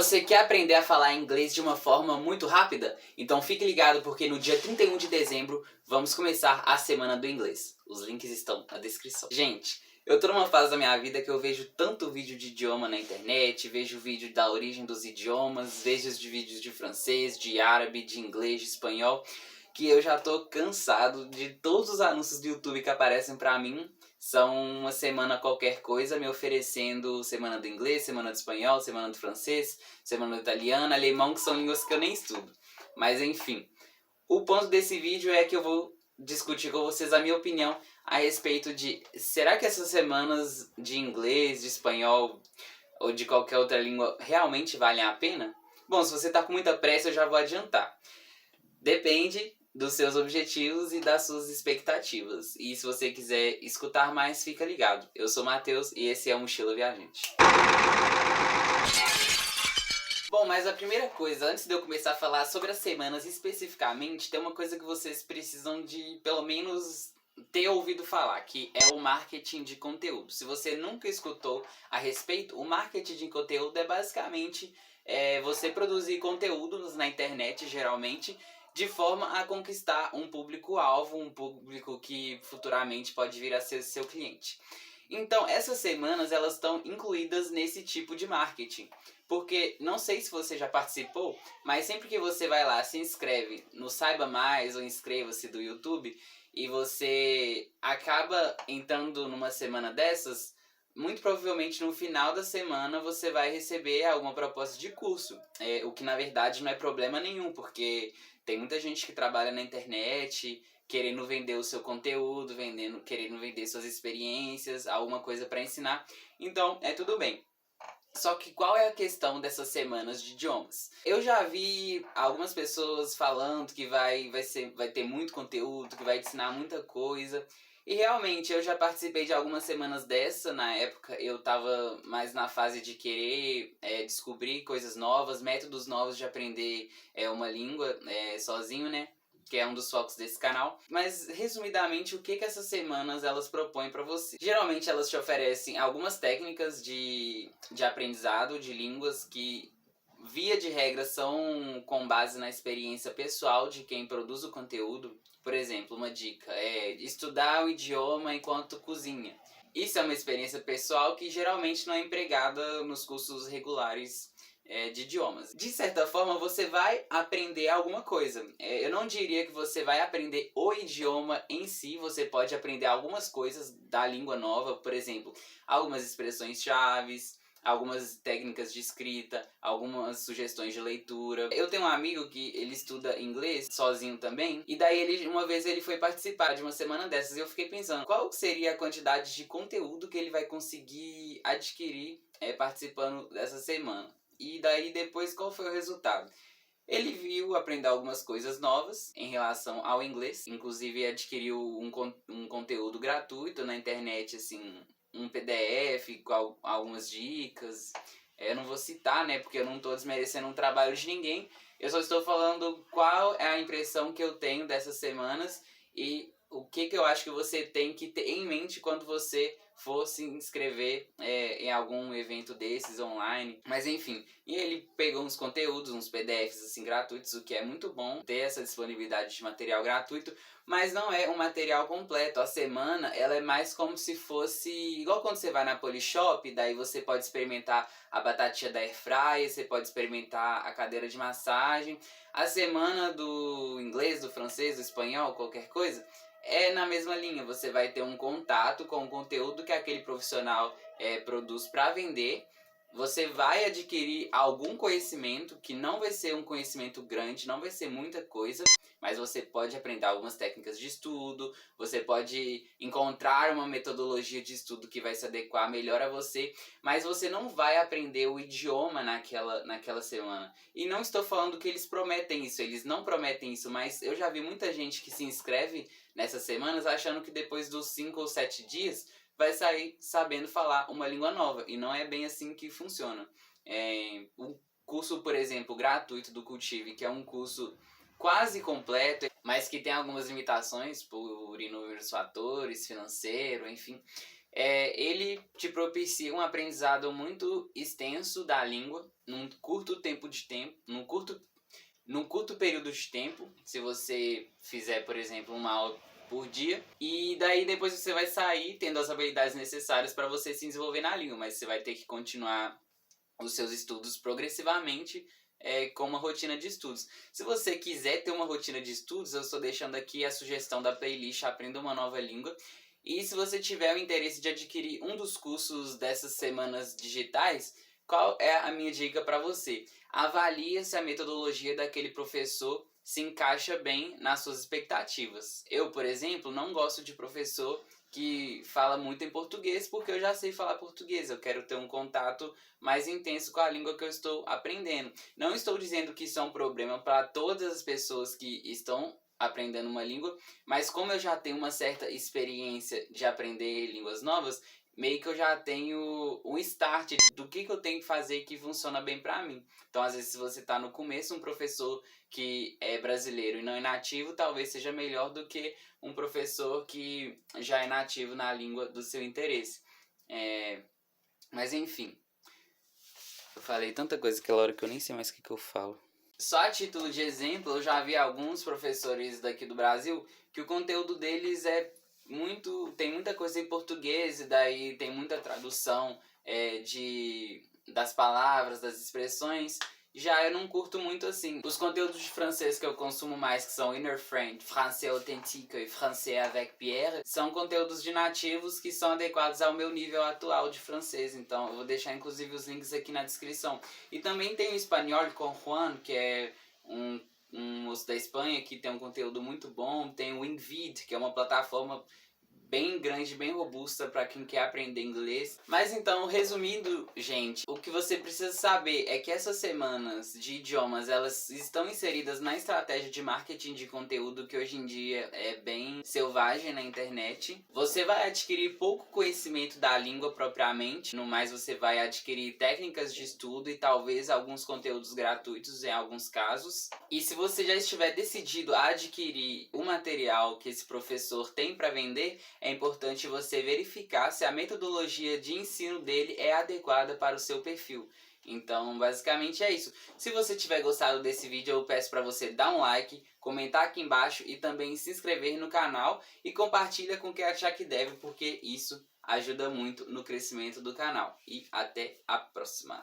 Você quer aprender a falar inglês de uma forma muito rápida? Então fique ligado porque no dia 31 de dezembro vamos começar a Semana do Inglês. Os links estão na descrição. Gente, eu tô numa fase da minha vida que eu vejo tanto vídeo de idioma na internet, vejo vídeo da origem dos idiomas, vejo vídeos de francês, de árabe, de inglês, de espanhol, que eu já tô cansado de todos os anúncios do YouTube que aparecem pra mim. São uma semana qualquer coisa me oferecendo semana do inglês, semana do espanhol, semana do francês, semana do italiano, alemão, que são línguas que eu nem estudo. Mas enfim, o ponto desse vídeo é que eu vou discutir com vocês a minha opinião a respeito de será que essas semanas de inglês, de espanhol ou de qualquer outra língua realmente valem a pena? Bom, se você tá com muita pressa eu já vou adiantar. Depende dos seus objetivos e das suas expectativas. E se você quiser escutar mais, fica ligado. Eu sou o Matheus e esse é o Mochila Viajante. Bom, mas a primeira coisa, antes de eu começar a falar sobre as semanas especificamente, tem uma coisa que vocês precisam de, pelo menos, ter ouvido falar, que é o marketing de conteúdo. Se você nunca escutou a respeito, o marketing de conteúdo é basicamente você produzir conteúdos na internet, geralmente, de forma a conquistar um público-alvo, um público que futuramente pode vir a ser seu cliente. Então, essas semanas elas estão incluídas nesse tipo de marketing. Porque, não sei se você já participou, mas sempre que você vai lá, se inscreve no Saiba Mais ou inscreva-se do YouTube, e você acaba entrando numa semana dessas, muito provavelmente no final da semana você vai receber alguma proposta de curso. O que na verdade não é problema nenhum, porque tem muita gente que trabalha na internet querendo vender o seu conteúdo, querendo vender suas experiências, alguma coisa para ensinar. Então, é tudo bem. Só que qual é a questão dessas semanas de idiomas? Eu já vi algumas pessoas falando que vai ter muito conteúdo, que vai te ensinar muita coisa. E realmente, eu já participei de algumas semanas dessa. Na época, eu tava mais na fase de querer descobrir coisas novas, métodos novos de aprender uma língua sozinho, né? Que é um dos focos desse canal. Mas, resumidamente, o que essas semanas elas propõem pra você? Geralmente, elas te oferecem algumas técnicas de aprendizado de línguas que, via de regra, são com base na experiência pessoal de quem produz o conteúdo. Por exemplo, uma dica é estudar o idioma enquanto cozinha. Isso é uma experiência pessoal que geralmente não é empregada nos cursos regulares de idiomas. De certa forma, você vai aprender alguma coisa. Eu não diria que você vai aprender o idioma em si, você pode aprender algumas coisas da língua nova, por exemplo, algumas expressões chaves, algumas técnicas de escrita, algumas sugestões de leitura. Eu tenho um amigo que ele estuda inglês sozinho também, e daí uma vez ele foi participar de uma semana dessas e eu fiquei pensando, qual seria a quantidade de conteúdo que ele vai conseguir adquirir participando dessa semana? E daí depois qual foi o resultado? Ele viu aprender algumas coisas novas em relação ao inglês, inclusive adquiriu um conteúdo gratuito na internet, assim, um PDF com algumas dicas. Eu não vou citar, né, porque eu não estou desmerecendo um trabalho de ninguém, eu só estou falando qual é a impressão que eu tenho dessas semanas e o que eu acho que você tem que ter em mente quando você for se inscrever em algum evento desses online. Mas enfim, e ele pegou uns conteúdos, uns PDFs assim gratuitos, o que é muito bom ter essa disponibilidade de material gratuito, mas não é um material completo. A semana, ela é mais como se fosse igual quando você vai na Polishop, daí você pode experimentar a batatinha da airfryer, você pode experimentar a cadeira de massagem. A semana do inglês, do francês, do espanhol, qualquer coisa, é na mesma linha. Você vai ter um contato com o conteúdo que aquele profissional produz para vender. Você vai adquirir algum conhecimento que não vai ser um conhecimento grande, não vai ser muita coisa, mas você pode aprender algumas técnicas de estudo, você pode encontrar uma metodologia de estudo que vai se adequar melhor a você, mas você não vai aprender o idioma naquela semana. E não estou falando que eles prometem isso, eles não prometem isso, mas eu já vi muita gente que se inscreve nessas semanas achando que depois dos 5 ou 7 dias vai sair sabendo falar uma língua nova, e não é bem assim que funciona. O curso, por exemplo, gratuito do Cultive, que é um curso quase completo, mas que tem algumas limitações por inúmeros fatores, financeiro, enfim, ele te propicia um aprendizado muito extenso da língua, num curto num curto período de tempo, se você fizer, por exemplo, uma aula por dia, e daí depois você vai sair tendo as habilidades necessárias para você se desenvolver na língua, mas você vai ter que continuar os seus estudos progressivamente com uma rotina de estudos. Se você quiser ter uma rotina de estudos, eu estou deixando aqui a sugestão da playlist Aprenda uma Nova Língua. E se você tiver o interesse de adquirir um dos cursos dessas semanas digitais, qual é a minha dica para você? Avalie se a metodologia daquele professor se encaixa bem nas suas expectativas. Eu, por exemplo, não gosto de professor que fala muito em português porque eu já sei falar português. Eu quero ter um contato mais intenso com a língua que eu estou aprendendo. Não estou dizendo que isso é um problema para todas as pessoas que estão aprendendo uma língua, mas como eu já tenho uma certa experiência de aprender línguas novas, meio que eu já tenho um start do que eu tenho que fazer que funciona bem pra mim. Então, às vezes, se você tá no começo, um professor que é brasileiro e não é nativo, talvez seja melhor do que um professor que já é nativo na língua do seu interesse. Mas, enfim, eu falei tanta coisa aquela hora que eu nem sei mais o que eu falo. Só a título de exemplo, eu já vi alguns professores daqui do Brasil que o conteúdo deles tem muita coisa em português e daí tem muita tradução das palavras, das expressões. Já eu não curto muito assim. Os conteúdos de francês que eu consumo mais, que são Inner French, Français Authentique e Français avec Pierre, são conteúdos de nativos que são adequados ao meu nível atual de francês. Então eu vou deixar inclusive os links aqui na descrição. E também tem o Espanhol com Juan, que é um moço da Espanha que tem um conteúdo muito bom. Tem o Invid, que é uma plataforma bem grande, bem robusta para quem quer aprender inglês. Mas então, resumindo, gente, o que você precisa saber é que essas semanas de idiomas, elas estão inseridas na estratégia de marketing de conteúdo que hoje em dia é bem selvagem na internet. Você vai adquirir pouco conhecimento da língua propriamente, no mais você vai adquirir técnicas de estudo e talvez alguns conteúdos gratuitos em alguns casos. E se você já estiver decidido a adquirir o material que esse professor tem para vender, é importante você verificar se a metodologia de ensino dele é adequada para o seu perfil. Então, basicamente é isso. Se você tiver gostado desse vídeo, eu peço para você dar um like, comentar aqui embaixo e também se inscrever no canal e compartilha com quem achar que deve, porque isso ajuda muito no crescimento do canal. E até a próxima!